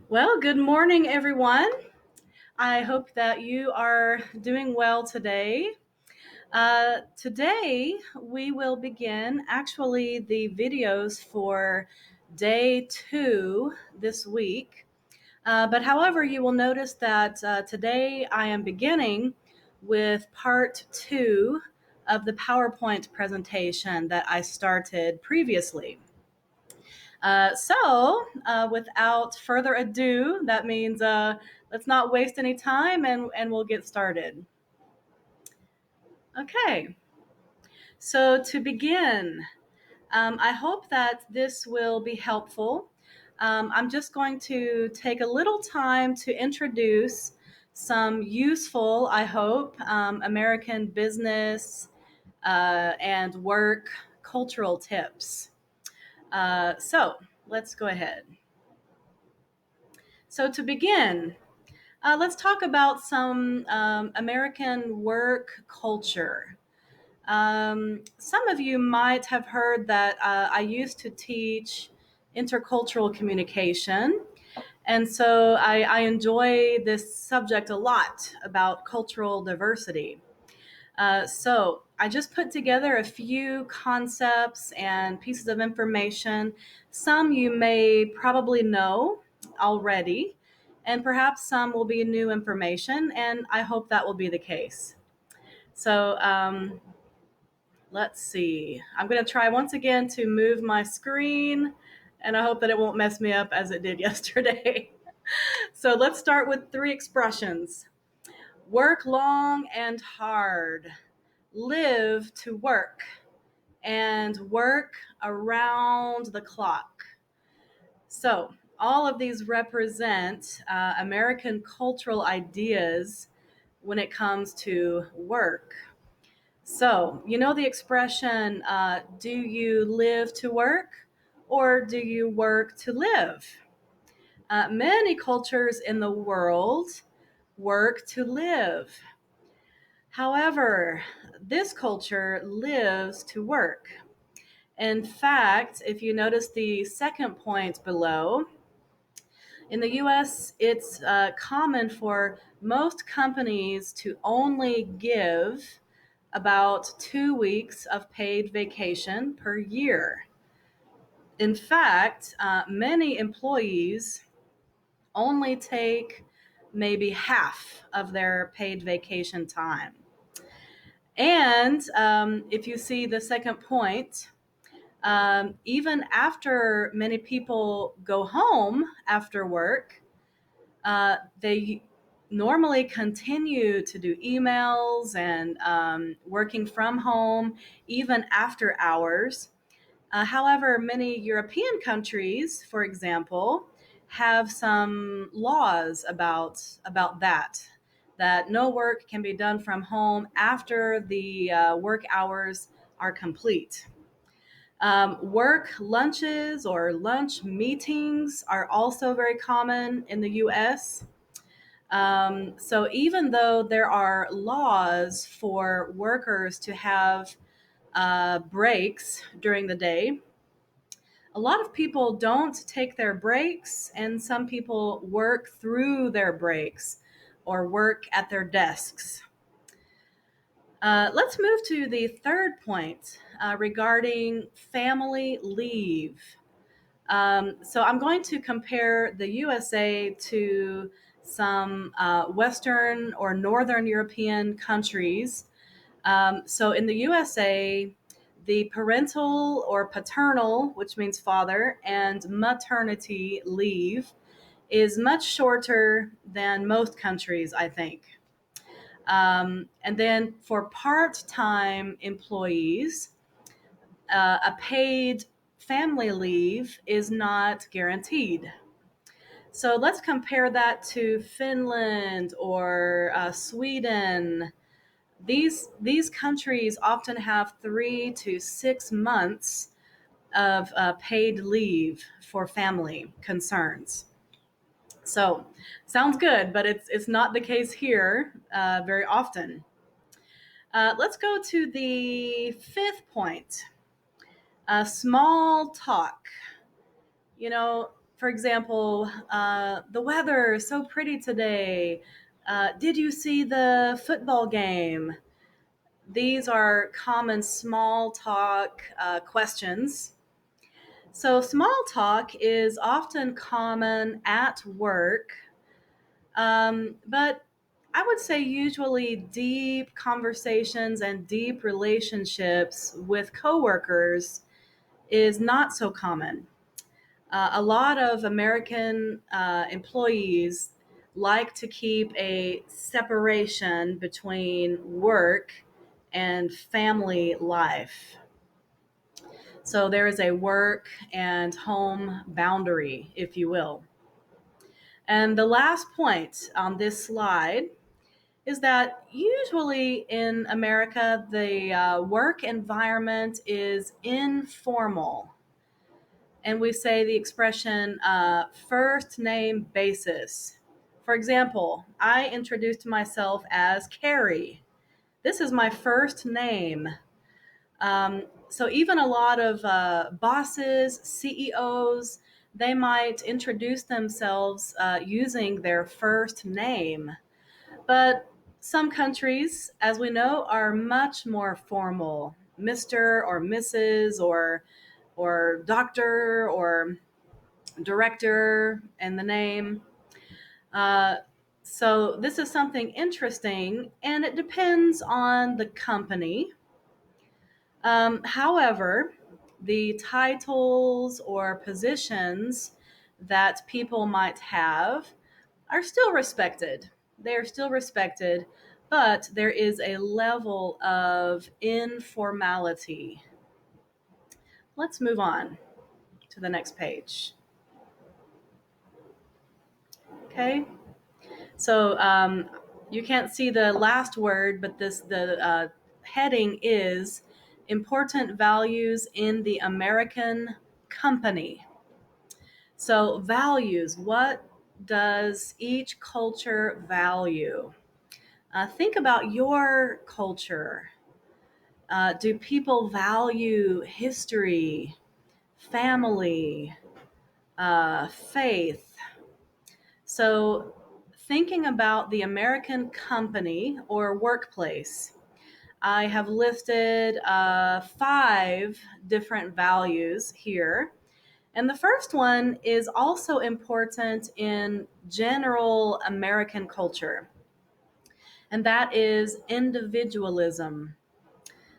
Well, good morning, everyone. I hope that you are doing well today. Today, we will begin actually the videos for day two this week. But however, you will notice that today I am beginning with part two of the PowerPoint presentation that I started previously. Without further ado, that means let's not waste any time and we'll get started. Okay, so to begin, I hope that this will be helpful. I'm just going to take a little time to introduce some useful, I hope, American business and work cultural tips. So let's go ahead. So to begin, let's talk about some American work culture. Some of you might have heard that I used to teach intercultural communication. And so I enjoy this subject a lot about cultural diversity. So I just put together a few concepts and pieces of information. Some you may probably know already, and perhaps some will be new information, and I hope that will be the case. So let's see. I'm going to try once again to move my screen, and I hope that it won't mess me up as it did yesterday. So let's start with three expressions: work long and hard, live to work, and work around the clock. So, all of these represent American cultural ideas when it comes to work. So, you know the expression, do you live to work or do you work to live? Many cultures in the world work to live. However, this culture lives to work. In fact, if you notice the second point below, in the US, it's common for most companies to only give about 2 weeks of paid vacation per year. In fact, many employees only take maybe half of their paid vacation time. And if you see the second point, even after many people go home after work, they normally continue to do emails and working from home even after hours. However, many European countries, for example, have some laws about that no work can be done from home after the work hours are complete. Work lunches or lunch meetings are also very common in the US. So even though there are laws for workers to have breaks during the day, a lot of people don't take their breaks, and some people work through their breaks or work at their desks. Let's move to the third point regarding family leave. So I'm going to compare the USA to some Western or Northern European countries. So in the USA, the parental or paternal, which means father, and maternity leave is much shorter than most countries, I think. And then for part-time employees, a paid family leave is not guaranteed. So let's compare that to Finland or Sweden. These countries often have 3 to 6 months of paid leave for family concerns. So sounds good, but it's not the case here very often. Let's go to the fifth point. Small talk. You know, For example, the weather is so pretty today. Did you see the football game? These are common small talk questions. So, small talk is often common at work, but I would say usually deep conversations and deep relationships with coworkers is not so common. A lot of American employees like to keep a separation between work and family life. So there is a work and home boundary, if you will. And the last point on this slide is that usually in America, the work environment is informal. And we say the expression first name basis. For example, I introduced myself as Carey. This is my first name. So even a lot of bosses, CEOs, they might introduce themselves using their first name. But some countries, as we know, are much more formal. Mr. or Mrs. or doctor or director and the name. Uh, so this is something interesting, and it depends on the company. However, the titles or positions that people might have are still respected. They are still respected, but there is a level of informality. Let's move on to the next page. Okay, so you can't see the last word, but the heading is important values in the American company. So values, what does each culture value? Think about your culture. Do people value history, family, faith? So, thinking about the American company or workplace, I have listed 5 different values here. And the first one is also important in general American culture, and that is individualism.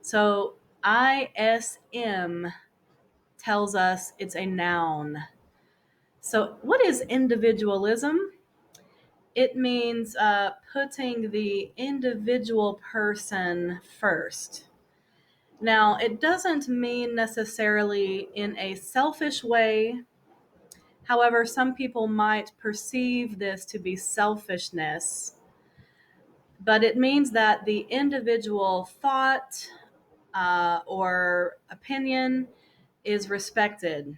So, ISM tells us it's a noun. So, what is individualism? It means putting the individual person first. Now, it doesn't mean necessarily in a selfish way. However, some people might perceive this to be selfishness, but it means that the individual thought or opinion is respected.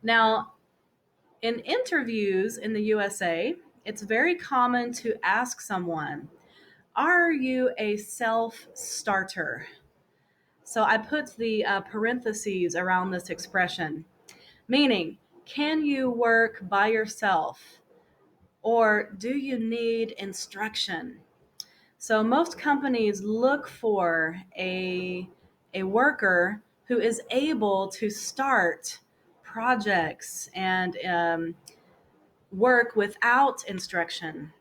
Now, in interviews in the USA, it's very common to ask someone, are you a self starter? So I put the parentheses around this expression, meaning, can you work by yourself or do you need instruction? So most companies look for a worker who is able to start projects and work without instruction.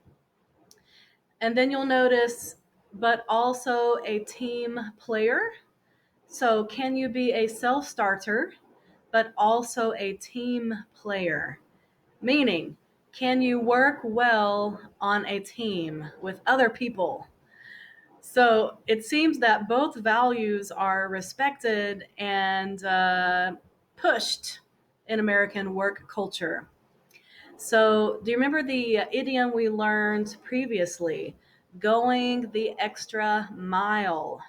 And then you'll notice, but also a team player. So, can you be a self starter, but also a team player? Meaning, can you work well on a team with other people? So, it seems that both values are respected and pushed in American work culture. So, do you remember the idiom we learned previously? Going the extra mile.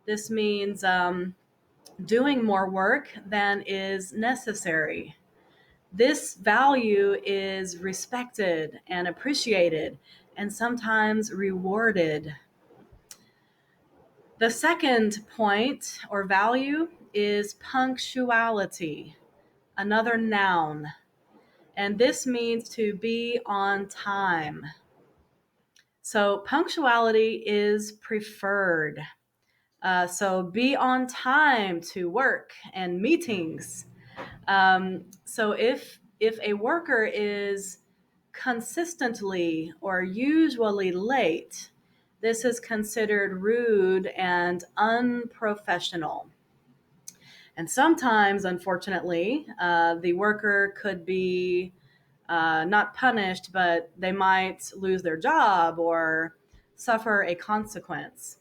This means doing more work than is necessary. This value is respected and appreciated and sometimes rewarded. The second point or value is punctuality. another noun, and this means to be on time. So punctuality is preferred. So be on time to work and meetings. So if a worker is consistently or usually late, this is considered rude and unprofessional. And sometimes, unfortunately, the worker could be not punished, but they might lose their job or suffer a consequence.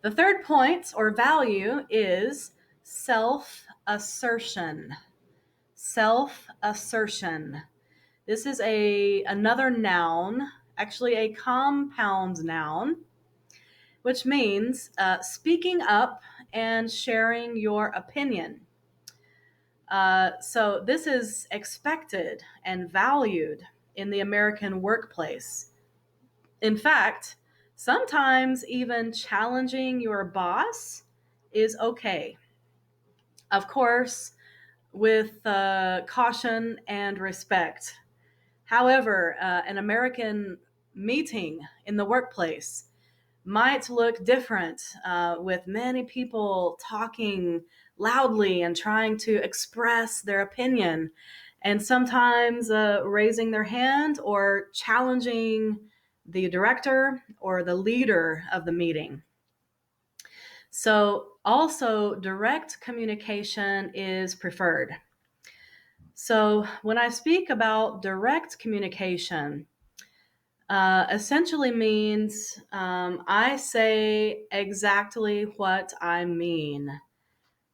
The third point or value is self assertion. Self assertion. This is another noun, actually a compound noun, which means speaking up and sharing your opinion. So this is expected and valued in the American workplace. In fact, sometimes even challenging your boss is okay. Of course, with caution and respect. However, an American meeting in the workplace might look different, with many people talking loudly and trying to express their opinion, and sometimes raising their hand or challenging the director or the leader of the meeting. So, also, direct communication is preferred. So, when I speak about direct communication, essentially means I say exactly what I mean.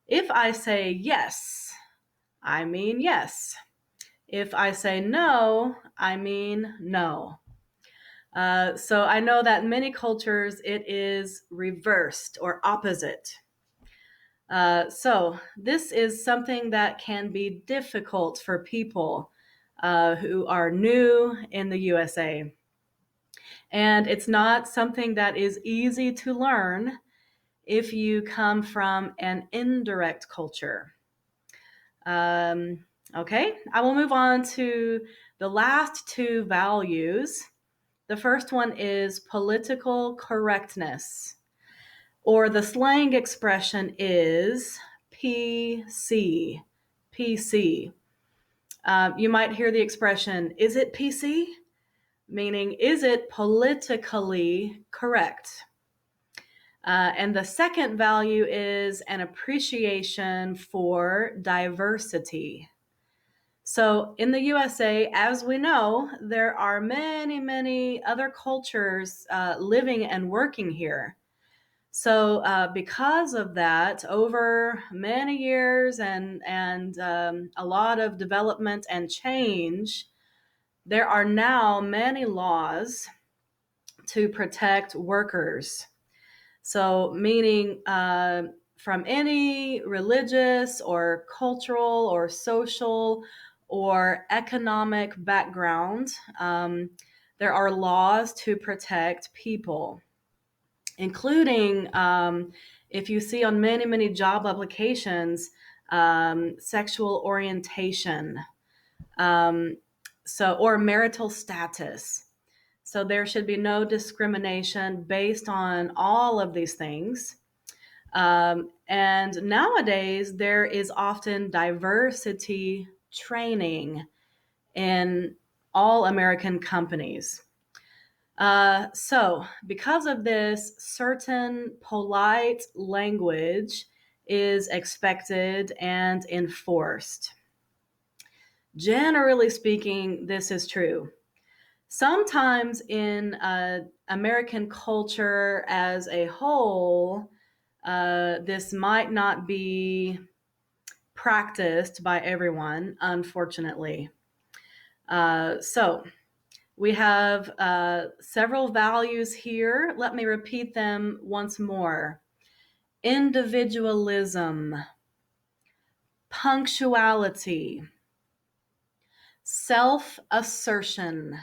If I say yes, I mean yes. If I say no, I mean no. So I know that in many cultures it is reversed or opposite. So this is something that can be difficult for people who are new in the USA. And it's not something that is easy to learn if you come from an indirect culture. Okay, I will move on to the last two values. The first one is political correctness, or the slang expression is PC. PC. You might hear the expression, is it PC? Meaning, is it politically correct? And the second value is an appreciation for diversity. So in the USA, as we know, there are many, many other cultures living and working here. So because of that, over many years and a lot of development and change, there are now many laws to protect workers. So, meaning from any religious or cultural or social or economic background, there are laws to protect people, including if you see on many, many job applications, sexual orientation, or marital status. So there should be no discrimination based on all of these things. And nowadays, there is often diversity training in all American companies. So, because of this, certain polite language is expected and enforced. Generally speaking, this is true. Sometimes in American culture as a whole, this might not be practiced by everyone, unfortunately. So we have several values here. Let me repeat them once more. Individualism, punctuality, self-assertion,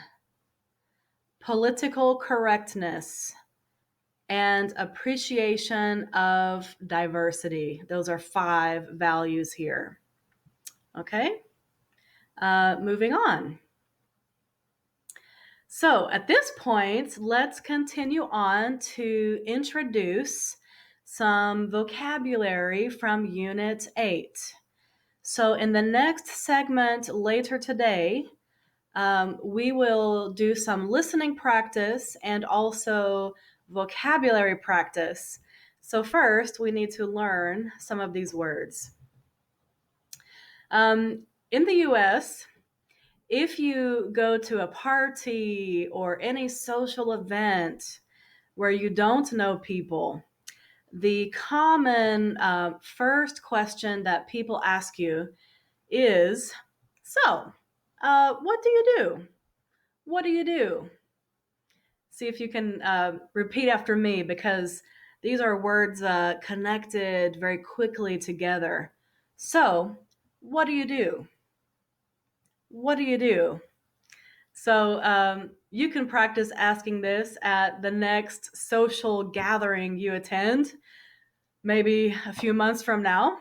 political correctness, and appreciation of diversity. Those are 5 values here. Okay, moving on. So at this point, let's continue on to introduce some vocabulary from Unit 8. So in the next segment later today, we will do some listening practice and also vocabulary practice. So first, we need to learn some of these words. In the US, if you go to a party or any social event where you don't know people, the common first question that people ask you is, so, what do you do? What do you do? See if you can repeat after me because these are words connected very quickly together. So, what do you do? What do you do? So you can practice asking this at the next social gathering you attend, maybe a few months from now.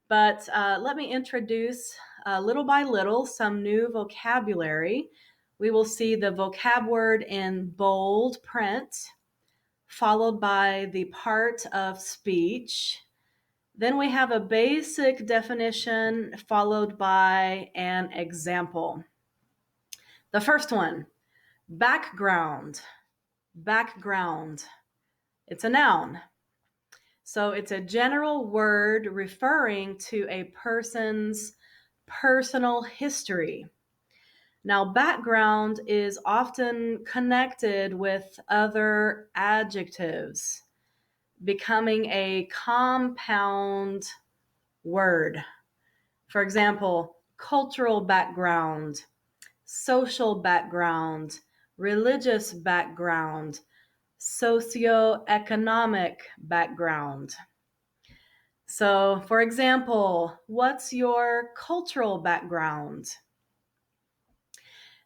But let me introduce little by little some new vocabulary. We will see the vocab word in bold print, followed by the part of speech. Then we have a basic definition, followed by an example. The first one, background. Background. It's a noun. So it's a general word referring to a person's personal history. Now, background is often connected with other adjectives, becoming a compound word. For example, cultural background, social background, religious background, socioeconomic background. So, for example, what's your cultural background?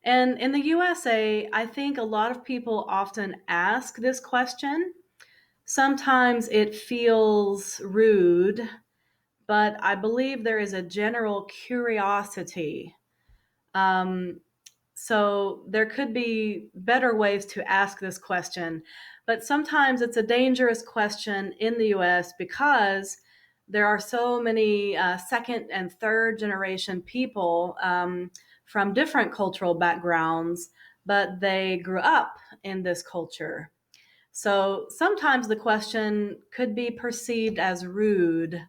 And in the USA, I think a lot of people often ask this question. Sometimes it feels rude, but I believe there is a general curiosity. Um, So there could be better ways to ask this question, but sometimes it's a dangerous question in the US because there are so many second and third generation people from different cultural backgrounds, but they grew up in this culture. So sometimes the question could be perceived as rude.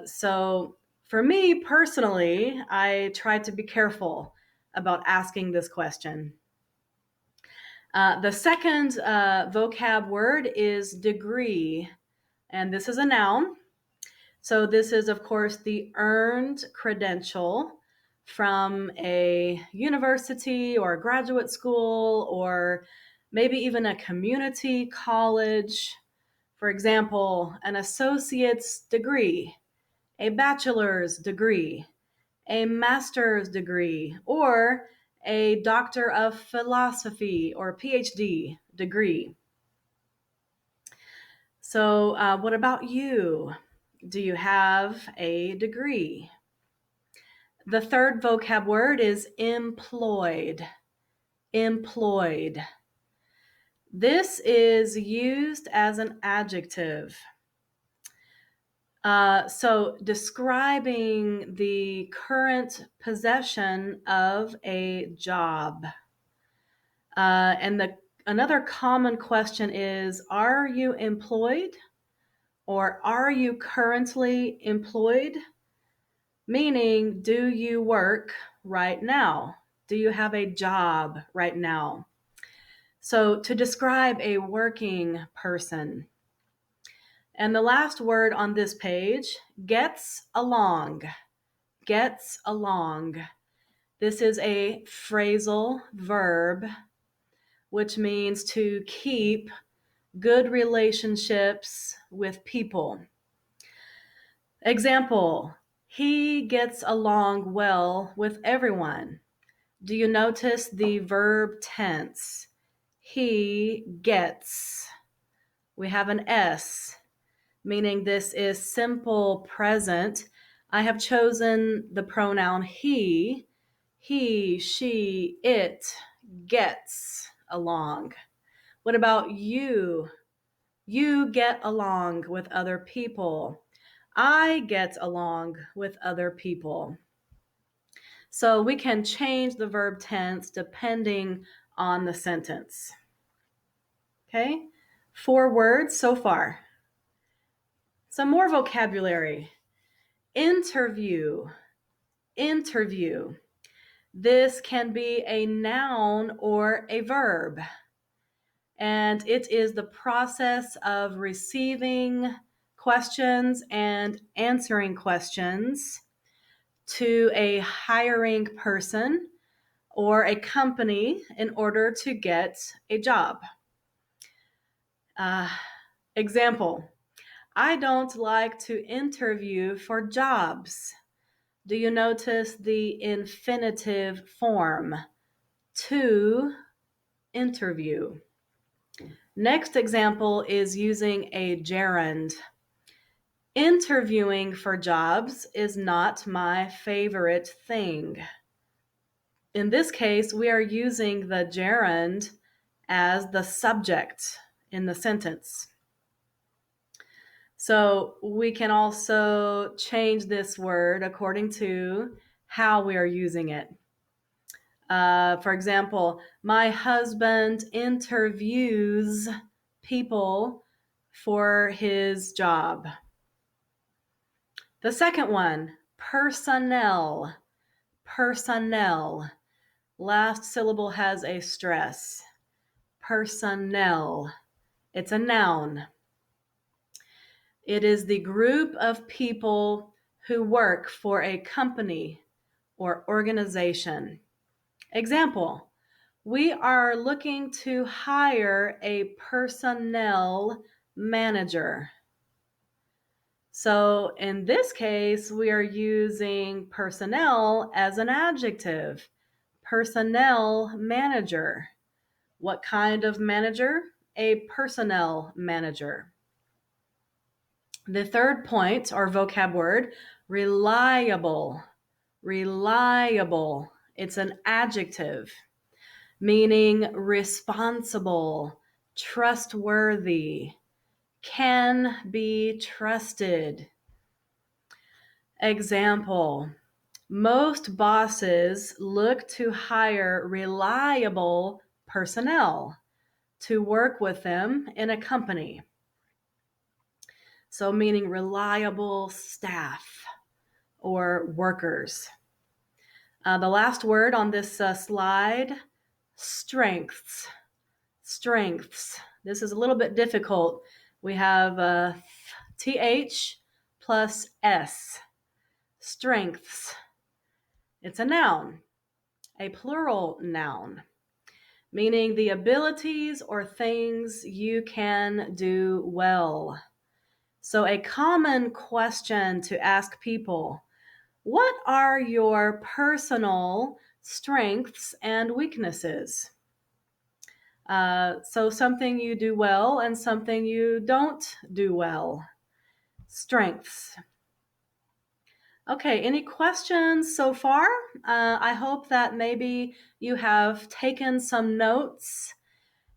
So for me personally, I try to be careful about asking this question. The second vocab word is degree, and this is a noun. So this is, of course, the earned credential from a university or a graduate school or maybe even a community college. For example, an associate's degree, a bachelor's degree, a master's degree, or a doctor of philosophy or PhD degree. So, what about you? Do you have a degree? The third vocab word is employed. Employed. This is used as an adjective. So describing the current possession of a job. And another common question is, are you employed? Or are you currently employed? Meaning, do you work right now? Do you have a job right now? So to describe a working person. And the last word on this page, gets along. Gets along. This is a phrasal verb, which means to keep good relationships with people. Example, he gets along well with everyone. Do you notice the verb tense? He gets. We have an S, meaning this is simple present, I have chosen the pronoun he. He, she, it gets along. What about you? You get along with other people. I get along with other people. So we can change the verb tense depending on the sentence. Okay? 4 words so far. Some more vocabulary. Interview. Interview. This can be a noun or a verb. And it is the process of receiving questions and answering questions to a hiring person or a company in order to get a job. Example, I don't like to interview for jobs. Do you notice the infinitive form? To interview. Next example is using a gerund. Interviewing for jobs is not my favorite thing. In this case, we are using the gerund as the subject in the sentence. So we can also change this word according to how we are using it. For example, my husband interviews people for his job. The second one, personnel. Personnel. Last syllable has a stress. Personnel. It's a noun. It is the group of people who work for a company or organization. Example, we are looking to hire a personnel manager. So in this case, we are using personnel as an adjective. Personnel manager. What kind of manager? A personnel manager. The third point or vocab word, reliable. Reliable. It's an adjective meaning responsible, trustworthy, can be trusted. Example, most bosses look to hire reliable personnel to work with them in a company. So meaning reliable staff or workers. The last word on this slide, strengths. Strengths. This is a little bit difficult. We have TH plus S. Strengths. It's a noun, a plural noun, meaning the abilities or things you can do well. So a common question to ask people, what are your personal strengths and weaknesses? So something you do well and something you don't do well. Strengths. Okay, any questions so far? I hope that maybe you have taken some notes.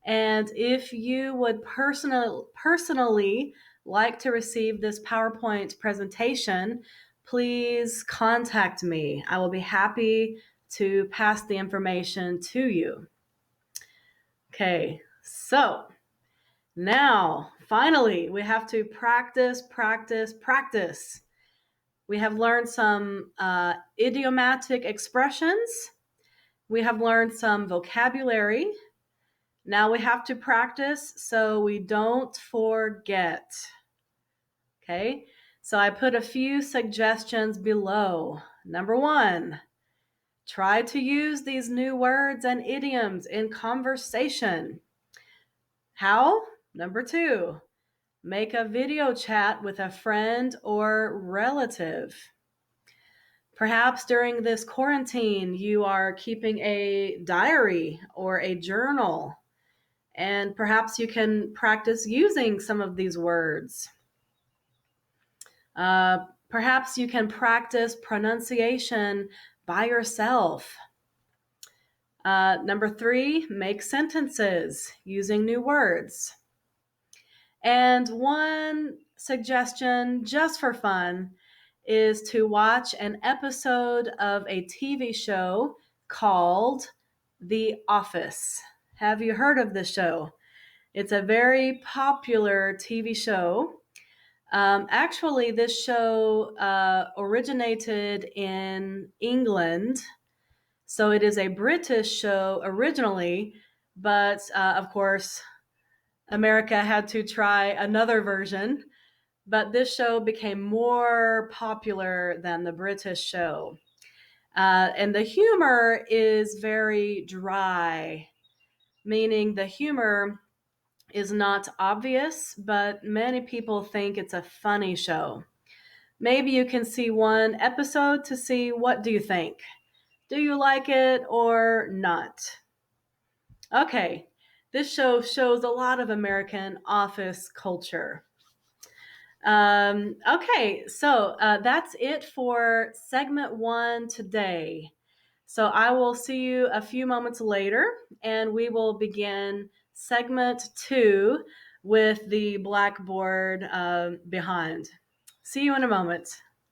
And if you would personally like to receive this PowerPoint presentation, please contact me. I will be happy to pass the information to you. Okay, so now finally we have to practice, practice, practice. We have learned some idiomatic expressions. We have learned some vocabulary. Now we have to practice so we don't forget. Okay, so I put a few suggestions below. Number 1, try to use these new words and idioms in conversation. How? Number 2, make a video chat with a friend or relative. Perhaps during this quarantine, you are keeping a diary or a journal, and perhaps you can practice using some of these words. Perhaps you can practice pronunciation by yourself. Number three, make sentences using new words. And one suggestion, just for fun, is to watch an episode of a TV show called The Office. Have you heard of this show? It's a very popular TV show. Actually, this show originated in England. So it is a British show originally, but of course, America had to try another version. But this show became more popular than the British show. And the humor is very dry, meaning the humor is not obvious, but many people think it's a funny show. Maybe you can see one episode to see what do you think. Do you like it or not? Okay, this show shows a lot of American office culture. Okay, so that's it for segment one today. So I will see you a few moments later, and we will begin segment two with the blackboard behind. See you in a moment.